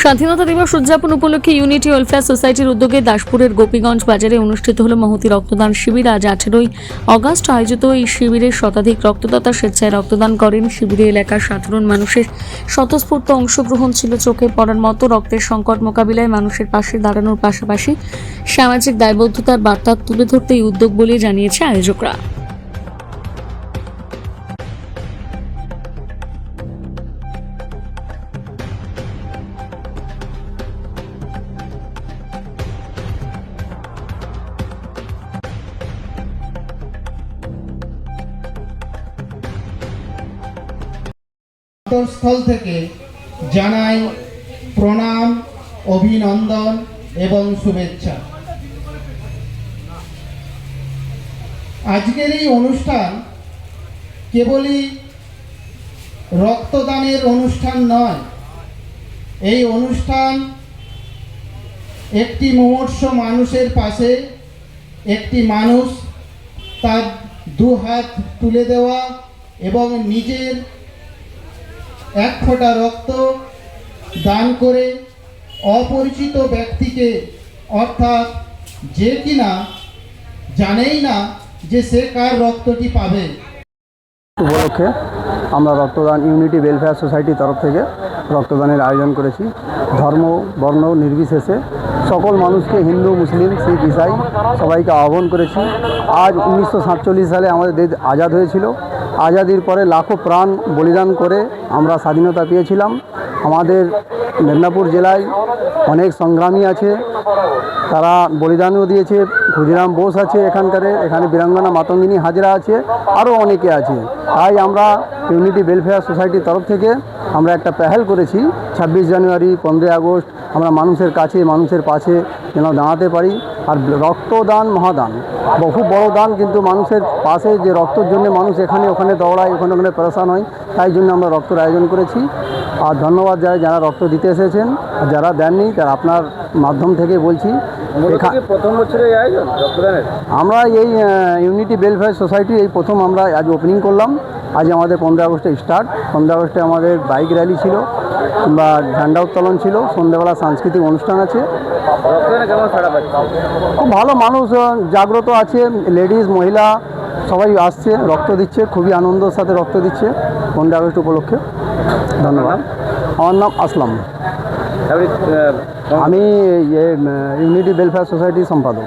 স্বাধীনতা দিবস উদযাপন উপলক্ষে ইউনিটি ওয়েলফেয়ার সোসাইটির উদ্যোগে দাসপুরের গোপীগঞ্জ বাজারে অনুষ্ঠিত হল মহতী রক্তদান শিবির। আজ 18 অগস্ট আয়োজিত এই শিবিরে শতাধিক রক্তদাতা স্বেচ্ছায় রক্তদান করেন। শিবিরে এলাকার সাধারণ মানুষের স্বতঃস্ফূর্ত অংশগ্রহণ ছিল চোখে পড়ার মতো। রক্তের সংকট মোকাবিলায় মানুষের পাশে দাঁড়ানোর পাশাপাশি সামাজিক দায়বদ্ধতার বার্তা তুলে ধরতে এই উদ্যোগ বলে জানিয়েছে আয়োজকরা। স্থল থেকে জানাই প্রণাম, অভিনন্দন এবং শুভেচ্ছা। আজকের এই অনুষ্ঠান কেবলই রক্তদানের অনুষ্ঠান নয়, এই অনুষ্ঠান একটি মুমূর্ষ মানুষের পাশে একটি মানুষ তার দু হাত তুলে দেওয়া এবং নিজের এক ফোঁটা রক্ত দান করে অপরিচিত ব্যক্তিকে, অর্থাৎ যে কিনা জানেই না যে সে কার রক্তটি পাবে। উপলক্ষে আমরা রক্তদান ইউনিটি ওয়েলফেয়ার সোসাইটির তরফ থেকে রক্তদানের আয়োজন করেছি। ধর্ম বর্ণ নির্বিশেষে সকল মানুষকে, হিন্দু মুসলিম শিখ ইসাই সবাইকে আহ্বান করেছি। আজ 1947 সালে আমাদের দেশ আজাদ হয়েছিল। আজাদির পরে লাখো প্রাণ বলিদান করে আমরা স্বাধীনতা পেয়েছিলাম। আমাদের মেদিনীপুর জেলায় অনেক সংগ্রামী আছে, তারা বলিদানও দিয়েছে। ক্ষুদিরাম বোস আছে এখানে বীরাঙ্গনা মাতঙ্গিনী হাজরা আছে, আরও অনেকে আছে। তাই আমরা ইউনিটি ওয়েলফেয়ার সোসাইটির তরফ থেকে আমরা একটা পেহেল করেছি। 26 জানুয়ারি 15 আগস্ট আমরা মানুষের কাছে, মানুষের পাশে যেন দাঁড়াতে পারি। আর রক্তদান মহাদান, বহু বড় দান, কিন্তু মানুষের পাশে যে রক্তের জন্য মানুষ এখানে ওখানে দৌড়ায়, ওখানে পরেশান হয়, তাই জন্য আমরা রক্তের আয়োজন করেছি। আর ধন্যবাদ যারা রক্ত দিতে এসেছেন, আর যারা দেননি তারা আপনার মাধ্যম থেকে বলছি। প্রথম বছরের আয়োজন রক্তদানের আমরা এই ইউনিটি ওয়েলফেয়ার সোসাইটি এই প্রথম আমরা আজ ওপেনিং করলাম। আজ আমাদের 15 আগস্টে স্টার্ট। 15 আগস্টে আমাদের বাইক র্যালি ছিল কিংবা ঝান্ডা উত্তোলন ছিল, সন্ধ্যেবেলা সাংস্কৃতিক অনুষ্ঠান আছে। রক্তদানে কেমন সাড়া পাচ্ছে? খুব ভালো, মানুষ জাগ্রত আছে, লেডিস মহিলা সবাই আসছে, রক্ত দিচ্ছে, খুবই আনন্দের সাথে রক্ত দিচ্ছে 15 আগস্ট উপলক্ষে। ধন্যবাদ। আমার নাম আসলাম, আমি ইউনিটি ওয়েলফেয়ার সোসাইটির সম্পাদক।